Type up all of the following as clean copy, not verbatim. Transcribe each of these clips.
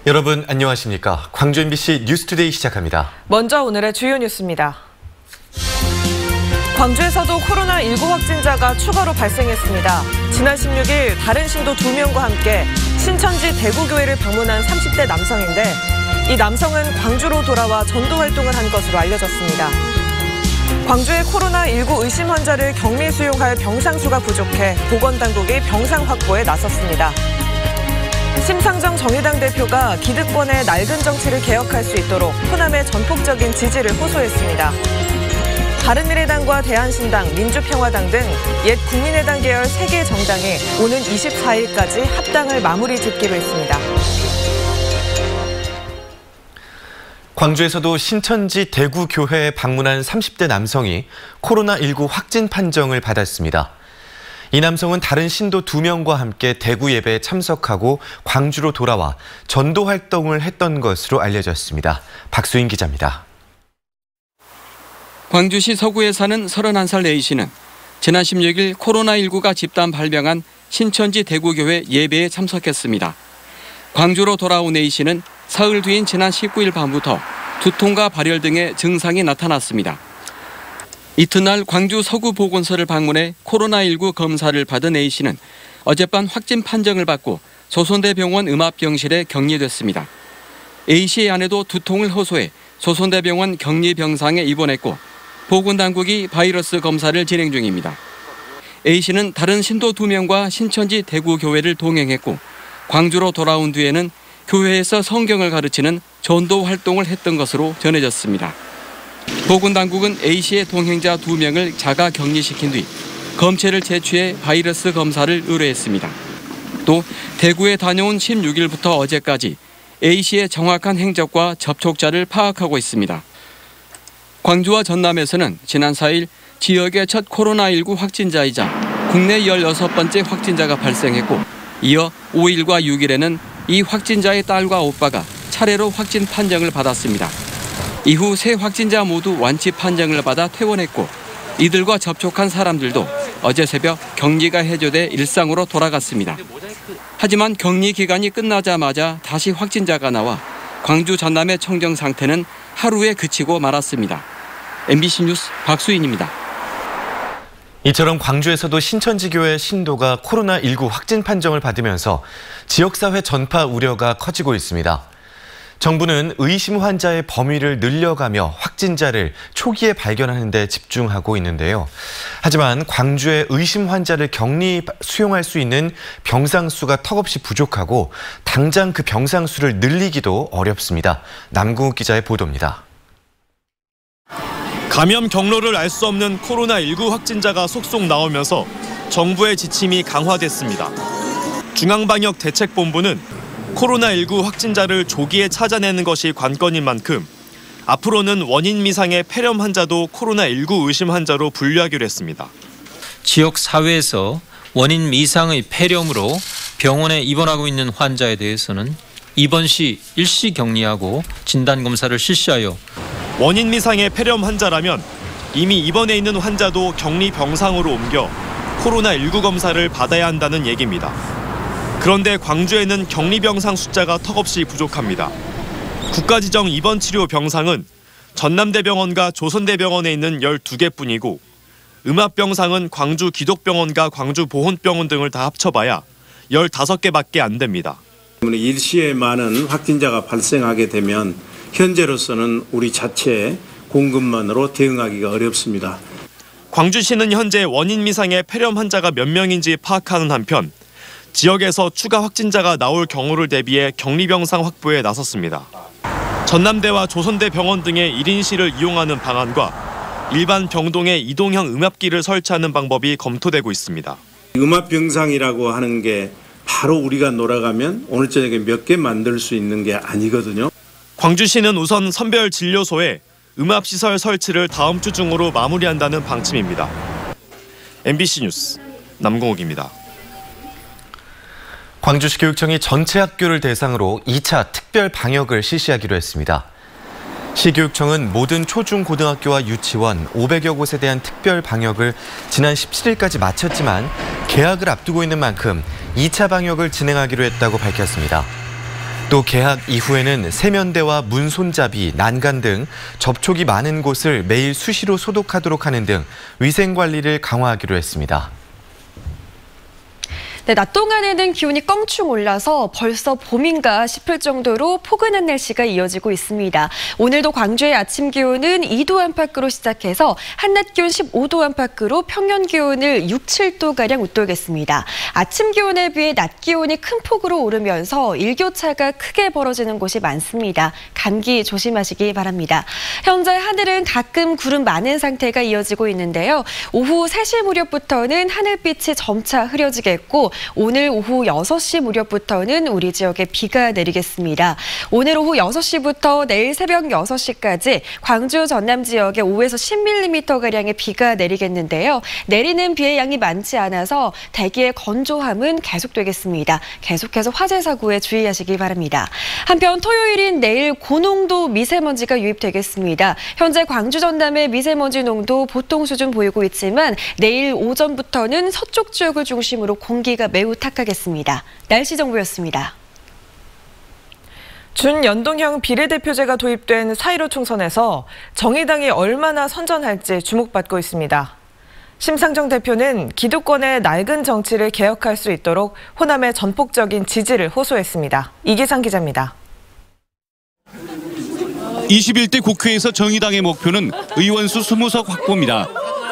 여러분 안녕하십니까? 광주 MBC 뉴스투데이 시작합니다. 먼저 오늘의 주요 뉴스입니다. 광주에서도 코로나19 확진자가 추가로 발생했습니다. 지난 16일 다른 신도 2명과 함께 신천지 대구교회를 방문한 30대 남성인데 이 남성은 광주로 돌아와 전도 활동을 한 것으로 알려졌습니다. 광주의 코로나19 의심 환자를 격리 수용할 병상수가 부족해 보건당국이 병상 확보에 나섰습니다. 심상정 정의당 대표가 기득권의 낡은 정치를 개혁할 수 있도록 호남의 전폭적인 지지를 호소했습니다. 바른미래당과 대한신당, 민주평화당 등 옛 국민의당 계열 3개 정당이 오는 24일까지 합당을 마무리 짓기로 했습니다. 광주에서도 신천지 대구교회에 방문한 30대 남성이 코로나19 확진 판정을 받았습니다. 이 남성은 다른 신도 2명과 함께 대구 예배에 참석하고 광주로 돌아와 전도 활동을 했던 것으로 알려졌습니다. 박수인 기자입니다. 광주시 서구에 사는 31살 A씨는 지난 16일 코로나19가 집단 발병한 신천지 대구교회 예배에 참석했습니다. 광주로 돌아온 A씨는 사흘 뒤인 지난 19일 밤부터 두통과 발열 등의 증상이 나타났습니다. 이튿날 광주 서구보건소를 방문해 코로나19 검사를 받은 A씨는 어젯밤 확진 판정을 받고 조선대병원 음압병실에 격리됐습니다. A씨의 아내도 두통을 호소해 조선대병원 격리병상에 입원했고 보건당국이 바이러스 검사를 진행 중입니다. A씨는 다른 신도 2명과 신천지 대구교회를 동행했고 광주로 돌아온 뒤에는 교회에서 성경을 가르치는 전도 활동을 했던 것으로 전해졌습니다. 보건당국은 A씨의 동행자 2명을 자가 격리시킨 뒤 검체를 채취해 바이러스 검사를 의뢰했습니다. 또 대구에 다녀온 16일부터 어제까지 A씨의 정확한 행적과 접촉자를 파악하고 있습니다. 광주와 전남에서는 지난 4일 지역의 첫 코로나19 확진자이자 국내 16번째 확진자가 발생했고 이어 5일과 6일에는 이 확진자의 딸과 오빠가 차례로 확진 판정을 받았습니다. 이후 세 확진자 모두 완치 판정을 받아 퇴원했고 이들과 접촉한 사람들도 어제 새벽 격리가 해제돼 일상으로 돌아갔습니다. 하지만 격리 기간이 끝나자마자 다시 확진자가 나와 광주 전남의 청정 상태는 하루에 그치고 말았습니다. MBC 뉴스 박수인입니다. 이처럼 광주에서도 신천지교회 신도가 코로나19 확진 판정을 받으면서 지역사회 전파 우려가 커지고 있습니다. 정부는 의심 환자의 범위를 늘려가며 확진자를 초기에 발견하는 데 집중하고 있는데요. 하지만 광주의 의심 환자를 격리 수용할 수 있는 병상수가 턱없이 부족하고 당장 그 병상수를 늘리기도 어렵습니다. 남궁욱 기자의 보도입니다. 감염 경로를 알 수 없는 코로나19 확진자가 속속 나오면서 정부의 지침이 강화됐습니다. 중앙방역대책본부는 코로나19 확진자를 조기에 찾아내는 것이 관건인 만큼 앞으로는 원인 미상의 폐렴 환자도 코로나19 의심 환자로 분류하기로 했습니다. 지역 사회에서 원인 미상의 폐렴으로 병원에 입원하고 있는 환자에 대해서는 입원 시 일시 격리하고 진단검사를 실시하여 원인 미상의 폐렴 환자라면 이미 입원해 있는 환자도 격리 병상으로 옮겨 코로나19 검사를 받아야 한다는 얘기입니다. 그런데 광주에는 격리 병상 숫자가 턱없이 부족합니다. 국가지정 입원치료 병상은 전남대병원과 조선대병원에 있는 12개뿐이고 음압병상은 광주 기독병원과 광주 보훈병원 등을 다 합쳐봐야 15개밖에 안 됩니다. 일시에 많은 확진자가 발생하게 되면 현재로서는 우리 자체 공급만으로 대응하기가 어렵습니다. 광주시는 현재 원인 미상의 폐렴 환자가 몇 명인지 파악하는 한편 지역에서 추가 확진자가 나올 경우를 대비해 격리병상 확보에 나섰습니다. 전남대와 조선대 병원 등의 1인실을 이용하는 방안과 일반 병동에 이동형 음압기를 설치하는 방법이 검토되고 있습니다. 음압병상이라고 하는 게 바로 우리가 놀아가면 오늘 저녁에 몇 개 만들 수 있는 게 아니거든요. 광주시는 우선 선별진료소에 음압시설 설치를 다음 주 중으로 마무리한다는 방침입니다. MBC 뉴스 남궁욱입니다. 광주시 교육청이 전체 학교를 대상으로 2차 특별 방역을 실시하기로 했습니다. 시교육청은 모든 초중 고등학교와 유치원 500여 곳에 대한 특별 방역을 지난 17일까지 마쳤지만 개학을 앞두고 있는 만큼 2차 방역을 진행하기로 했다고 밝혔습니다. 또 개학 이후에는 세면대와 문 손잡이, 난간 등 접촉이 많은 곳을 매일 수시로 소독하도록 하는 등 위생 관리를 강화하기로 했습니다. 네, 낮 동안에는 기온이 껑충 올라서 벌써 봄인가 싶을 정도로 포근한 날씨가 이어지고 있습니다. 오늘도 광주의 아침 기온은 2도 안팎으로 시작해서 한낮 기온 15도 안팎으로 평년 기온을 6, 7도가량 웃돌겠습니다. 아침 기온에 비해 낮 기온이 큰 폭으로 오르면서 일교차가 크게 벌어지는 곳이 많습니다. 감기 조심하시기 바랍니다. 현재 하늘은 가끔 구름 많은 상태가 이어지고 있는데요. 오후 3시 무렵부터는 하늘빛이 점차 흐려지겠고 오늘 오후 6시 무렵부터는 우리 지역에 비가 내리겠습니다. 오늘 오후 6시부터 내일 새벽 6시까지 광주 전남 지역에 5에서 10mm가량의 비가 내리겠는데요. 내리는 비의 양이 많지 않아서 대기의 건조함은 계속되겠습니다. 계속해서 화재 사고에 주의하시기 바랍니다. 한편 토요일인 내일 고농도 미세먼지가 유입되겠습니다. 현재 광주 전남의 미세먼지 농도 보통 수준 보이고 있지만 내일 오전부터는 서쪽 지역을 중심으로 공기가 매우 탁하겠습니다. 날씨 정보였습니다. 준연동형 비례대표제가 도입된 4.15 총선에서 정의당이 얼마나 선전할지 주목받고 있습니다. 심상정 대표는 기득권의 낡은 정치를 개혁할 수 있도록 호남의 전폭적인 지지를 호소했습니다. 이기상 기자입니다. 21대 국회에서 정의당의 목표는 의원수 20석 확보입니다.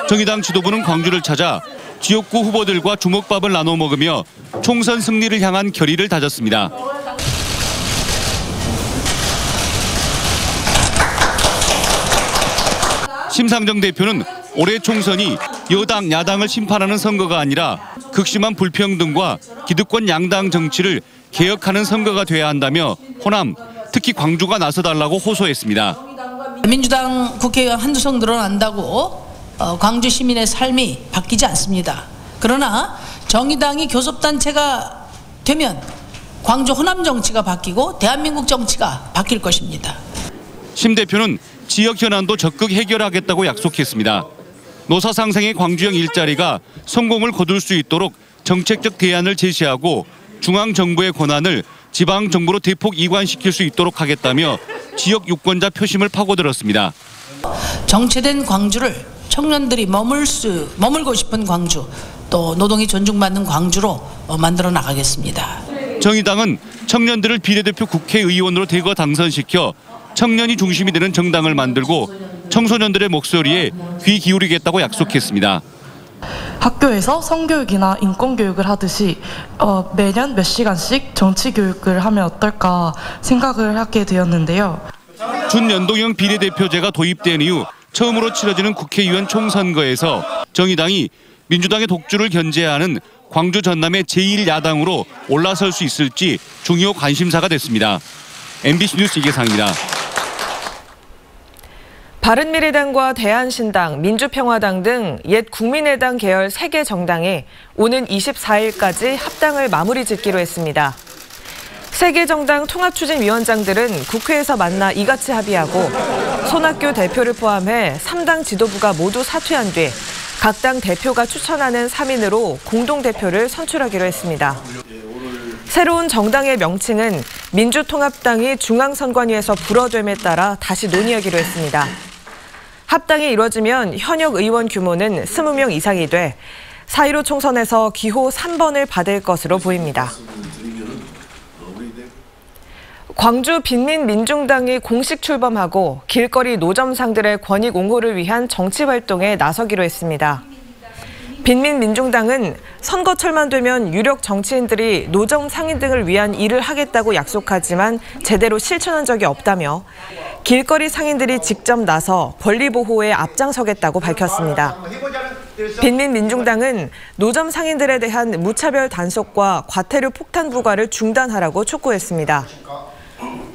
정의당 지도부는 광주를 찾아 지역구 후보들과 주먹밥을 나눠 먹으며 총선 승리를 향한 결의를 다졌습니다. 심상정 대표는 올해 총선이 여당, 야당을 심판하는 선거가 아니라 극심한 불평등과 기득권 양당 정치를 개혁하는 선거가 돼야 한다며 호남, 특히 광주가 나서달라고 호소했습니다. 민주당 국회의원 한두 명 늘어난다고 광주 시민의 삶이 바뀌지 않습니다. 그러나 정의당이 교섭단체가 되면 광주 호남 정치가 바뀌고 대한민국 정치가 바뀔 것입니다. 심 대표는 지역 현안도 적극 해결하겠다고 약속했습니다. 노사 상생의 광주형 일자리가 성공을 거둘 수 있도록 정책적 대안을 제시하고 중앙정부의 권한을 지방정부로 대폭 이관시킬 수 있도록 하겠다며 지역 유권자 표심을 파고들었습니다. 정체된 광주를 청년들이 머물고 싶은 광주, 또 노동이 존중받는 광주로 만들어 나가겠습니다. 정의당은 청년들을 비례대표 국회의원으로 대거 당선시켜 청년이 중심이 되는 정당을 만들고 청소년들의 목소리에 귀 기울이겠다고 약속했습니다. 학교에서 성교육이나 인권교육을 하듯이 매년 몇 시간씩 정치교육을 하면 어떨까 생각을 하게 되었는데요. 준연동형 비례대표제가 도입된 이후 처음으로 치러지는 국회의원 총선거에서 정의당이 민주당의 독주를 견제하는 광주 전남의 제1야당으로 올라설 수 있을지 중요 관심사가 됐습니다. MBC 뉴스 이계상입니다. 바른미래당과 대한신당, 민주평화당 등 옛 국민의당 계열 3개 정당이 오는 24일까지 합당을 마무리 짓기로 했습니다. 3개 정당 통합추진위원장들은 국회에서 만나 이같이 합의하고 손학규 대표를 포함해 3당 지도부가 모두 사퇴한 뒤 각 당 대표가 추천하는 3인으로 공동대표를 선출하기로 했습니다. 새로운 정당의 명칭은 민주통합당이 중앙선관위에서 불어됨에 따라 다시 논의하기로 했습니다. 합당이 이루어지면 현역 의원 규모는 20명 이상이 돼 4.15 총선에서 기호 3번을 받을 것으로 보입니다. 광주 빈민민중당이 공식 출범하고 길거리 노점상들의 권익 옹호를 위한 정치활동에 나서기로 했습니다. 빈민민중당은 선거철만 되면 유력 정치인들이 노점 상인 등을 위한 일을 하겠다고 약속하지만 제대로 실천한 적이 없다며 길거리 상인들이 직접 나서 권리 보호에 앞장서겠다고 밝혔습니다. 빈민민중당은 노점 상인들에 대한 무차별 단속과 과태료 폭탄 부과를 중단하라고 촉구했습니다.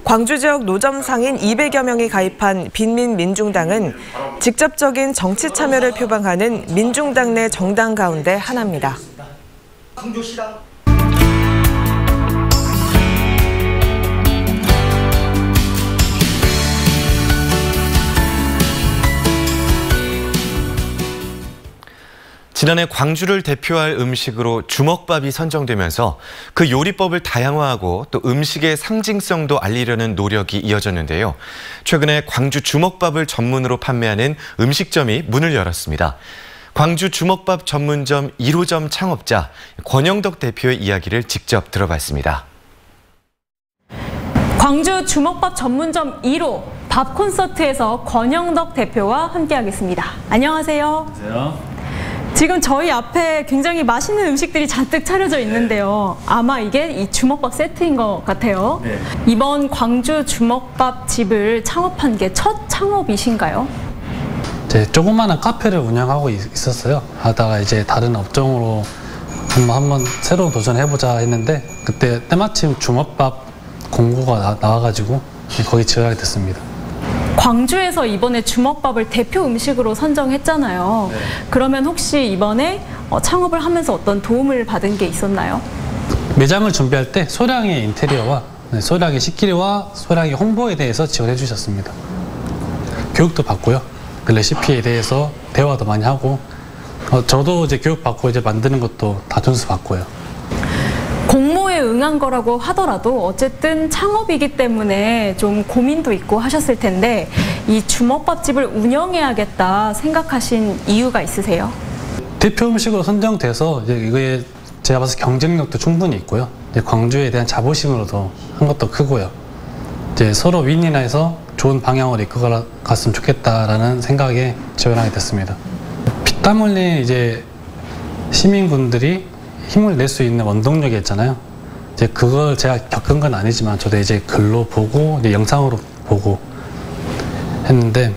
광주 지역 노점 상인 200여 명이 가입한 빈민민중당은 직접적인 정치 참여를 표방하는 민중당 내 정당 가운데 하나입니다. 지난해 광주를 대표할 음식으로 주먹밥이 선정되면서 그 요리법을 다양화하고 또 음식의 상징성도 알리려는 노력이 이어졌는데요. 최근에 광주 주먹밥을 전문으로 판매하는 음식점이 문을 열었습니다. 광주 주먹밥 전문점 1호점 창업자 권영덕 대표의 이야기를 직접 들어봤습니다. 광주 주먹밥 전문점 1호 밥 콘서트에서 권영덕 대표와 함께하겠습니다. 안녕하세요. 안녕하세요. 지금 저희 앞에 굉장히 맛있는 음식들이 잔뜩 차려져 있는데요. 아마 이게 이 주먹밥 세트인 것 같아요. 네. 이번 광주 주먹밥 집을 창업한 게 첫 창업이신가요? 이제 조그마한 카페를 운영하고 있었어요. 하다가 이제 다른 업종으로 한번 새로운 도전해보자 했는데 그때 때마침 주먹밥 공고가 나와가지고 거기 지원하게 됐습니다. 광주에서 이번에 주먹밥을 대표 음식으로 선정했잖아요. 네. 그러면 혹시 이번에 창업을 하면서 어떤 도움을 받은 게 있었나요? 매장을 준비할 때 소량의 인테리어와 소량의 식기류와 소량의 홍보에 대해서 지원해 주셨습니다. 교육도 받고요. 그 레시피에 대해서 대화도 많이 하고 저도 이제 교육받고 이제 만드는 것도 다 점수 받고요. 공모에 응한 거라고 하더라도 어쨌든 창업이기 때문에 좀 고민도 있고 하셨을 텐데 이 주먹밥집을 운영해야겠다 생각하신 이유가 있으세요? 대표 음식으로 선정돼서 이제 이거에 제가 봐서 경쟁력도 충분히 있고요. 이제 광주에 대한 자부심으로도 한 것도 크고요. 이제 서로 윈이나 해서 좋은 방향으로 이끌어 갔으면 좋겠다라는 생각에 지원하게 됐습니다. 피땀 흘린 이제 시민군들이 힘을 낼 수 있는 원동력이 있잖아요. 이제 그걸 제가 겪은 건 아니지만 저도 이제 글로 보고 이제 영상으로 보고 했는데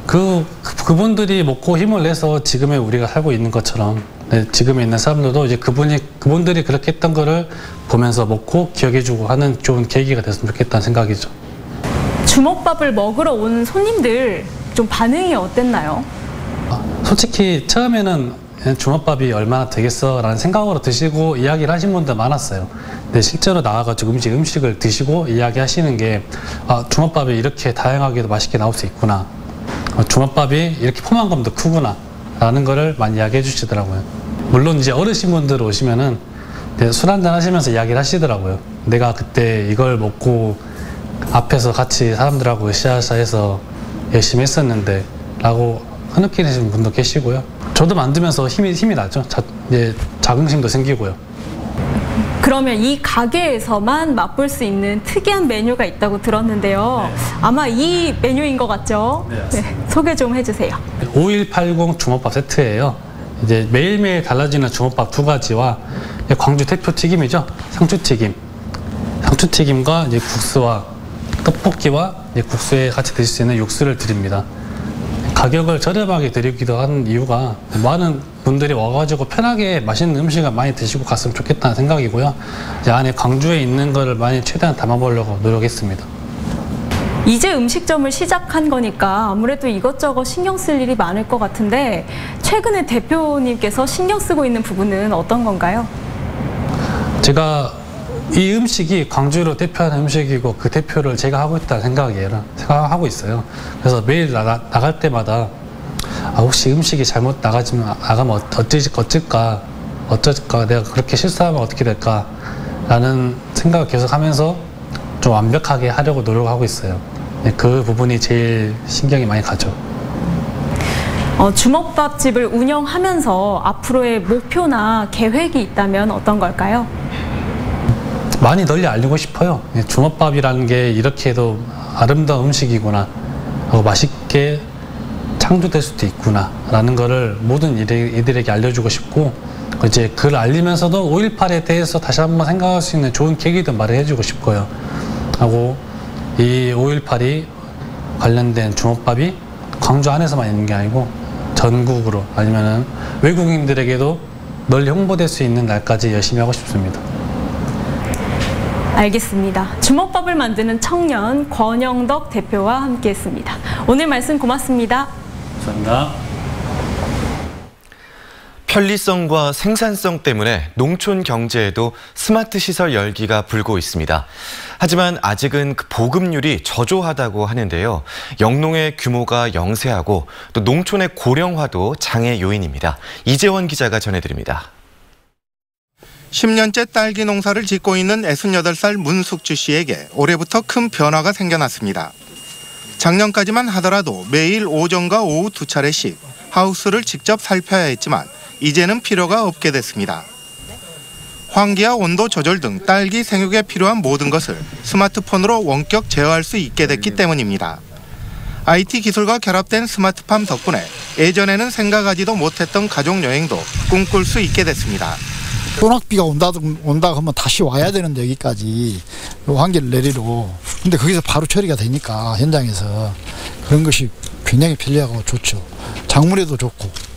그분들이 먹고 힘을 내서 지금의 우리가 살고 있는 것처럼 지금에 있는 사람들도 이제 그분들이 그렇게 했던 거를 보면서 먹고 기억해주고 하는 좋은 계기가 됐으면 좋겠다는 생각이죠. 주먹밥을 먹으러 온 손님들 좀 반응이 어땠나요? 솔직히 처음에는 주먹밥이 얼마나 되겠어 라는 생각으로 드시고 이야기를 하신 분들 많았어요. 근데 실제로 나와가지고 음식을 드시고 이야기하시는 게 주먹밥이 이렇게 다양하게도 맛있게 나올 수 있구나, 주먹밥이 이렇게 포만감도 크구나 라는 거를 많이 이야기해 주시더라고요. 물론 이제 어르신분들 오시면은 술 한잔 하시면서 이야기를 하시더라고요. 내가 그때 이걸 먹고 앞에서 같이 사람들하고 으쌰으쌰해서 열심히 했었는데 라고 흐느끼시는 분도 계시고요. 저도 만들면서 힘이 나죠. 이제 자긍심도 생기고요. 그러면 이 가게에서만 맛볼 수 있는 특이한 메뉴가 있다고 들었는데요. 네. 아마 이 메뉴인 것 같죠? 네, 소개 좀 해주세요. 5180 주먹밥 세트예요. 이제 매일매일 달라지는 주먹밥 2가지와 광주 대표 튀김이죠. 상추튀김. 상추튀김과 이제 국수와 떡볶이와 이제 국수에 같이 드실 수 있는 육수를 드립니다. 가격을 저렴하게 드리기도 하는 이유가 많은 분들이 와가지고 편하게 맛있는 음식을 많이 드시고 갔으면 좋겠다는 생각이고요. 이제 안에 광주에 있는 거를 많이 최대한 담아보려고 노력했습니다. 이제 음식점을 시작한 거니까 아무래도 이것저것 신경 쓸 일이 많을 것 같은데 최근에 대표님께서 신경 쓰고 있는 부분은 어떤 건가요? 제가 이 음식이 광주로 대표하는 음식이고 그 대표를 제가 하고 있다는 생각하고 있어요. 그래서 매일 나갈 때마다 혹시 음식이 잘못 나가면 어쩔까 내가 그렇게 실수하면 어떻게 될까 라는 생각을 계속 하면서 좀 완벽하게 하려고 노력하고 있어요. 그 부분이 제일 신경이 많이 가죠. 주먹밥집을 운영하면서 앞으로의 목표나 계획이 있다면 어떤 걸까요? 많이 널리 알리고 싶어요. 주먹밥이라는 게 이렇게 해도 아름다운 음식이구나 하고 맛있게 창조될 수도 있구나 라는 거를 모든 이들에게 알려주고 싶고 이제 그걸 알리면서도 5.18에 대해서 다시 한번 생각할 수 있는 좋은 계기도 말해주고 싶고요. 하고 이 5.18이 관련된 주먹밥이 광주 안에서만 있는 게 아니고 전국으로 아니면은 외국인들에게도 널리 홍보될 수 있는 날까지 열심히 하고 싶습니다. 알겠습니다. 주먹밥을 만드는 청년 권영덕 대표와 함께했습니다. 오늘 말씀 고맙습니다. 감사합니다. 편리성과 생산성 때문에 농촌 경제에도 스마트 시설 열기가 불고 있습니다. 하지만 아직은 그 보급률이 저조하다고 하는데요. 영농의 규모가 영세하고 또 농촌의 고령화도 장애 요인입니다. 이재원 기자가 전해드립니다. 10년째 딸기 농사를 짓고 있는 68살 문숙주 씨에게 올해부터 큰 변화가 생겨났습니다. 작년까지만 하더라도 매일 오전과 오후 2차례씩 하우스를 직접 살펴야 했지만 이제는 필요가 없게 됐습니다. 환기와 온도 조절 등 딸기 생육에 필요한 모든 것을 스마트폰으로 원격 제어할 수 있게 됐기 때문입니다. IT 기술과 결합된 스마트팜 덕분에 예전에는 생각하지도 못했던 가족여행도 꿈꿀 수 있게 됐습니다. 소낙비가 온다 하면 다시 와야 되는데 여기까지 환기를 내리러. 근데 거기서 바로 처리가 되니까 현장에서 그런 것이 굉장히 편리하고 좋죠. 작물에도 좋고.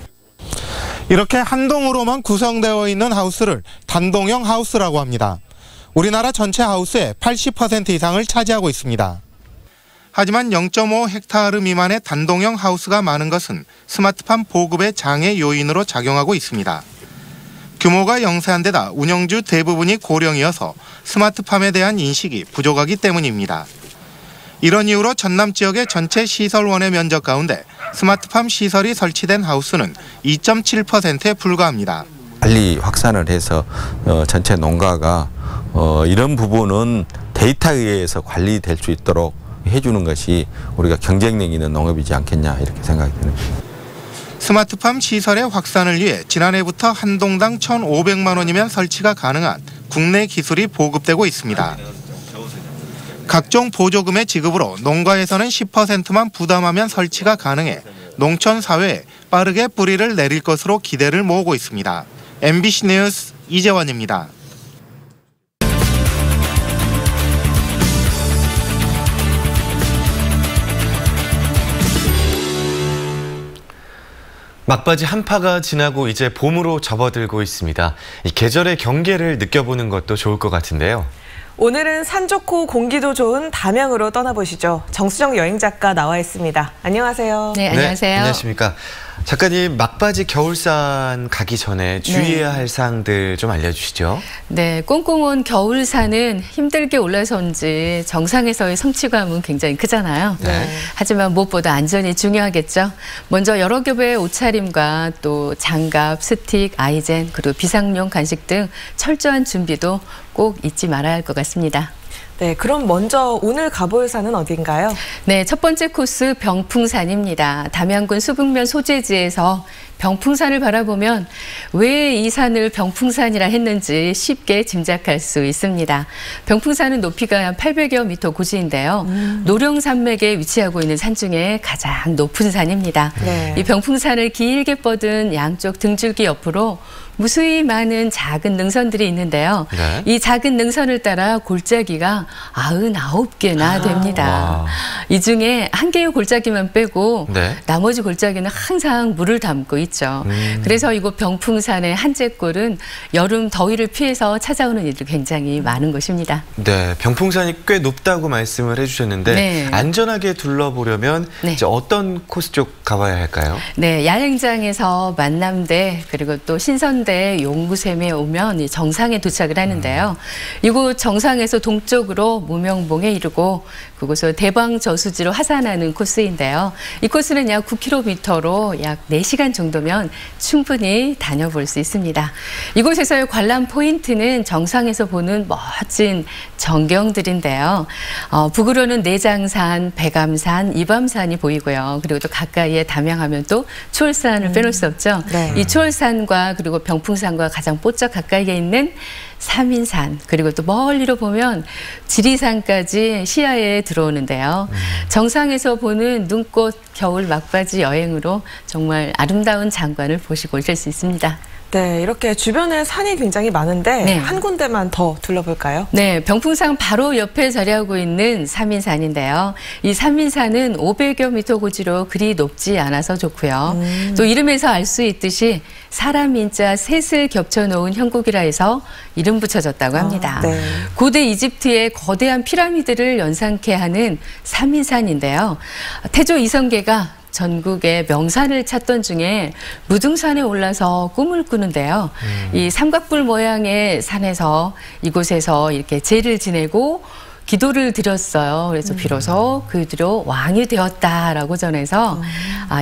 이렇게 한 동으로만 구성되어 있는 하우스를 단동형 하우스라고 합니다. 우리나라 전체 하우스의 80% 이상을 차지하고 있습니다. 하지만 0.5헥타르 미만의 단동형 하우스가 많은 것은 스마트팜 보급의 장애 요인으로 작용하고 있습니다. 규모가 영세한 데다 운영주 대부분이 고령이어서 스마트팜에 대한 인식이 부족하기 때문입니다. 이런 이유로 전남 지역의 전체 시설원의 면적 가운데 스마트팜 시설이 설치된 하우스는 2.7%에 불과합니다. 빨리 확산을 해서 전체 농가가 이런 부분은 데이터에 의해서 관리될 수 있도록 해주는 것이 우리가 경쟁력 있는 농업이지 않겠냐 이렇게 생각이 드립니다. 스마트팜 시설의 확산을 위해 지난해부터 한 동당 1,500만 원이면 설치가 가능한 국내 기술이 보급되고 있습니다. 각종 보조금의 지급으로 농가에서는 10%만 부담하면 설치가 가능해 농촌 사회에 빠르게 뿌리를 내릴 것으로 기대를 모으고 있습니다. MBC 뉴스 이재원입니다. 막바지 한파가 지나고 이제 봄으로 접어들고 있습니다. 이 계절의 경계를 느껴보는 것도 좋을 것 같은데요. 오늘은 산 좋고 공기도 좋은 담양으로 떠나보시죠. 정수정 여행작가 나와 있습니다. 안녕하세요. 네, 안녕하세요. 네, 안녕하십니까. 작가님, 막바지 겨울산 가기 전에 주의해야 할 사항들 좀 알려주시죠. 네, 꽁꽁 온 겨울산은 힘들게 올라선지 정상에서의 성취감은 굉장히 크잖아요. 네. 하지만 무엇보다 안전이 중요하겠죠. 먼저 여러 겹의 옷차림과 또 장갑, 스틱, 아이젠, 그리고 비상용 간식 등 철저한 준비도 꼭 잊지 말아야 할 것 같습니다. 네, 그럼 먼저 오늘 가볼 산은 어딘가요? 네, 첫 번째 코스 병풍산입니다. 담양군 수북면 소재지에서 병풍산을 바라보면 왜 이 산을 병풍산이라 했는지 쉽게 짐작할 수 있습니다. 병풍산은 높이가 한 800여 미터 고지인데요. 노령산맥에 위치하고 있는 산 중에 가장 높은 산입니다. 네. 이 병풍산을 길게 뻗은 양쪽 등줄기 옆으로 무수히 많은 작은 능선들이 있는데요. 네. 이 작은 능선을 따라 골짜기가 99개나 됩니다. 와. 이 중에 한 개의 골짜기만 빼고 네. 나머지 골짜기는 항상 물을 담고 있죠. 그래서 이곳 병풍산의 한제골은 여름 더위를 피해서 찾아오는 이들이 굉장히 많은 곳입니다. 네, 병풍산이 꽤 높다고 말씀을 해주셨는데 네. 안전하게 둘러보려면 네. 이제 어떤 코스 쪽 가봐야 할까요? 네, 야영장에서 만남대 그리고 또 신선대 용구샘에 오면 이 정상에 도착을 하는데요. 이곳 정상에서 동쪽으로 무명봉에 이르고 그곳을 대방저수지로 하산하는 코스인데요. 이 코스는 약 9km로 약 4시간 정도면 충분히 다녀볼 수 있습니다. 이곳에서의 관람 포인트는 정상에서 보는 멋진 전경들인데요. 북으로는 내장산, 백암산, 이밤산이 보이고요. 그리고 또 가까이에 담양하면 또 추월산을 빼놓을 수 없죠. 네. 이 추월산과 그리고 병풍산과 가장 뽀쩍 가까이에 있는 삼인산 그리고 또 멀리로 보면 지리산까지 시야에 들어오는데요. 정상에서 보는 눈꽃 겨울 막바지 여행으로 정말 아름다운 장관을 보시고 오실 수 있습니다. 네, 이렇게 주변에 산이 굉장히 많은데 네. 한 군데만 더 둘러볼까요? 네, 병풍산 바로 옆에 자리하고 있는 삼인산인데요. 이 삼인산은 500여 미터 고지로 그리 높지 않아서 좋고요. 또 이름에서 알 수 있듯이 사람 인자 셋을 겹쳐놓은 형국이라 해서 이름 붙여졌다고 합니다. 네. 고대 이집트의 거대한 피라미드를 연상케 하는 삼인산인데요. 태조 이성계가 전국의 명산을 찾던 중에 무등산에 올라서 꿈을 꾸는데요. 이 삼각불 모양의 산에서 이곳에서 이렇게 제를 지내고 기도를 드렸어요. 그래서 비로소 그 뒤로 왕이 되었다라고 전해서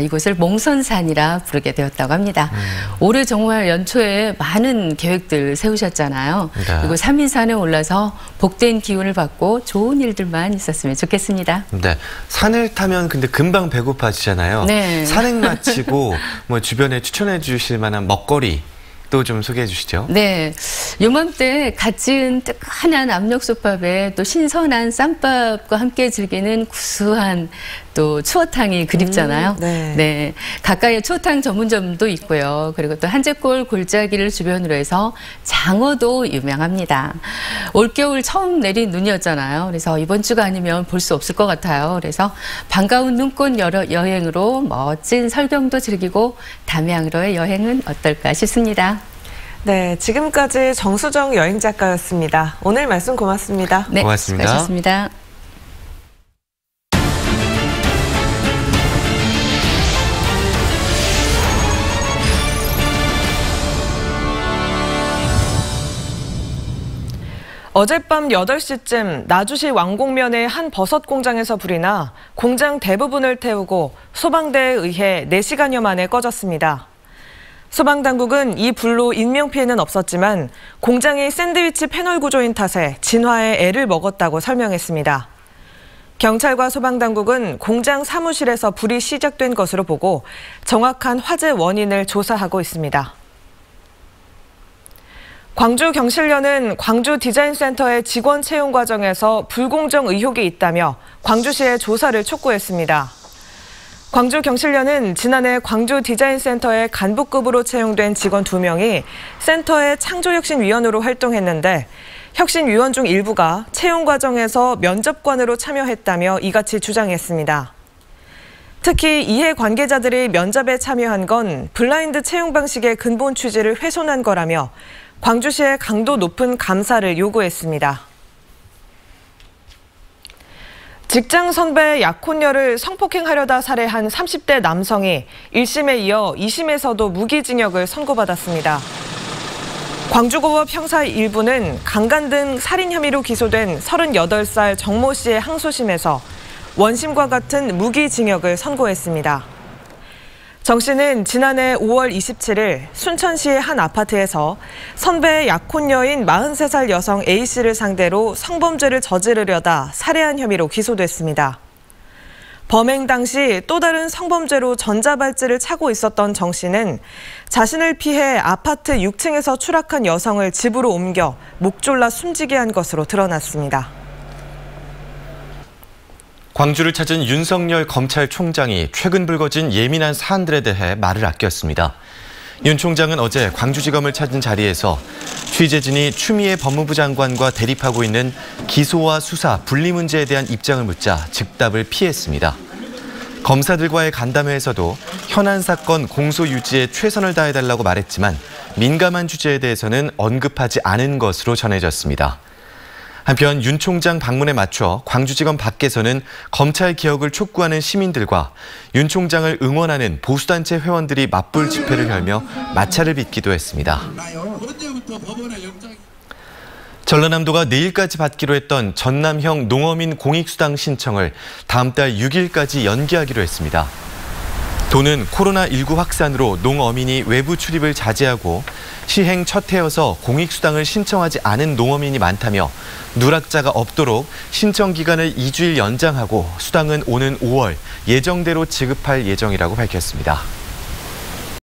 이곳을 몽선산이라 부르게 되었다고 합니다. 올해 정말 연초에 많은 계획들 세우셨잖아요. 네. 그리고 삼인산에 올라서 복된 기운을 받고 좋은 일들만 있었으면 좋겠습니다. 네, 산을 타면 근데 금방 배고파지잖아요. 네. 산행 마치고 뭐 주변에 추천해 주실 만한 먹거리 또 좀 소개해 주시죠. 네, 요맘때 갓 지은 뜨끈한 압력솥밥에 또 신선한 쌈밥과 함께 즐기는 구수한 또 추어탕이 그립잖아요. 네, 가까이에 추어탕 전문점도 있고요. 그리고 또 한제골 골짜기를 주변으로 해서 장어도 유명합니다. 올겨울 처음 내린 눈이었잖아요. 그래서 이번 주가 아니면 볼 수 없을 것 같아요. 그래서 반가운 눈꽃 여행으로 멋진 설경도 즐기고 담양으로의 여행은 어떨까 싶습니다. 네, 지금까지 정수정 여행 작가였습니다. 오늘 말씀 고맙습니다. 네, 고맙습니다. 수고하셨습니다. 어젯밤 8시쯤 나주시 왕곡면의 한 버섯 공장에서 불이 나 공장 대부분을 태우고 소방대에 의해 4시간여 만에 꺼졌습니다. 소방당국은 이 불로 인명피해는 없었지만 공장이 샌드위치 패널 구조인 탓에 진화에 애를 먹었다고 설명했습니다. 경찰과 소방당국은 공장 사무실에서 불이 시작된 것으로 보고 정확한 화재 원인을 조사하고 있습니다. 광주경실련은 광주 디자인센터의 직원 채용 과정에서 불공정 의혹이 있다며 광주시에 조사를 촉구했습니다. 광주경실련은 지난해 광주 디자인센터의 간부급으로 채용된 직원 2명이 센터의 창조혁신위원으로 활동했는데 혁신위원 중 일부가 채용 과정에서 면접관으로 참여했다며 이같이 주장했습니다. 특히 이해 관계자들이 면접에 참여한 건 블라인드 채용 방식의 근본 취지를 훼손한 거라며 광주시의 강도 높은 감사를 요구했습니다. 직장 선배 약혼녀를 성폭행하려다 살해한 30대 남성이 1심에 이어 2심에서도 무기징역을 선고받았습니다. 광주고법 형사 1부는 강간 등 살인 혐의로 기소된 38살 정모 씨의 항소심에서 원심과 같은 무기징역을 선고했습니다. 정 씨는 지난해 5월 27일 순천시의 한 아파트에서 선배의 약혼녀인 43살 여성 A 씨를 상대로 성범죄를 저지르려다 살해한 혐의로 기소됐습니다. 범행 당시 또 다른 성범죄로 전자발찌를 차고 있었던 정 씨는 자신을 피해 아파트 6층에서 추락한 여성을 집으로 옮겨 목 졸라 숨지게 한 것으로 드러났습니다. 광주를 찾은 윤석열 검찰총장이 최근 불거진 예민한 사안들에 대해 말을 아꼈습니다. 윤 총장은 어제 광주지검을 찾은 자리에서 취재진이 추미애 법무부 장관과 대립하고 있는 기소와 수사, 분리 문제에 대한 입장을 묻자 즉답을 피했습니다. 검사들과의 간담회에서도 현안 사건 공소 유지에 최선을 다해달라고 말했지만 민감한 주제에 대해서는 언급하지 않은 것으로 전해졌습니다. 한편 윤 총장 방문에 맞춰 광주지검 밖에서는 검찰 개혁을 촉구하는 시민들과 윤 총장을 응원하는 보수단체 회원들이 맞불 집회를 열며 마차를 빚기도 했습니다. 전라남도가 내일까지 받기로 했던 전남형 농어민 공익수당 신청을 다음 달 6일까지 연기하기로 했습니다. 도는 코로나19 확산으로 농어민이 외부 출입을 자제하고 시행 첫 해여서 공익수당을 신청하지 않은 농어민이 많다며 누락자가 없도록 신청 기간을 2주일 연장하고 수당은 오는 5월 예정대로 지급할 예정이라고 밝혔습니다.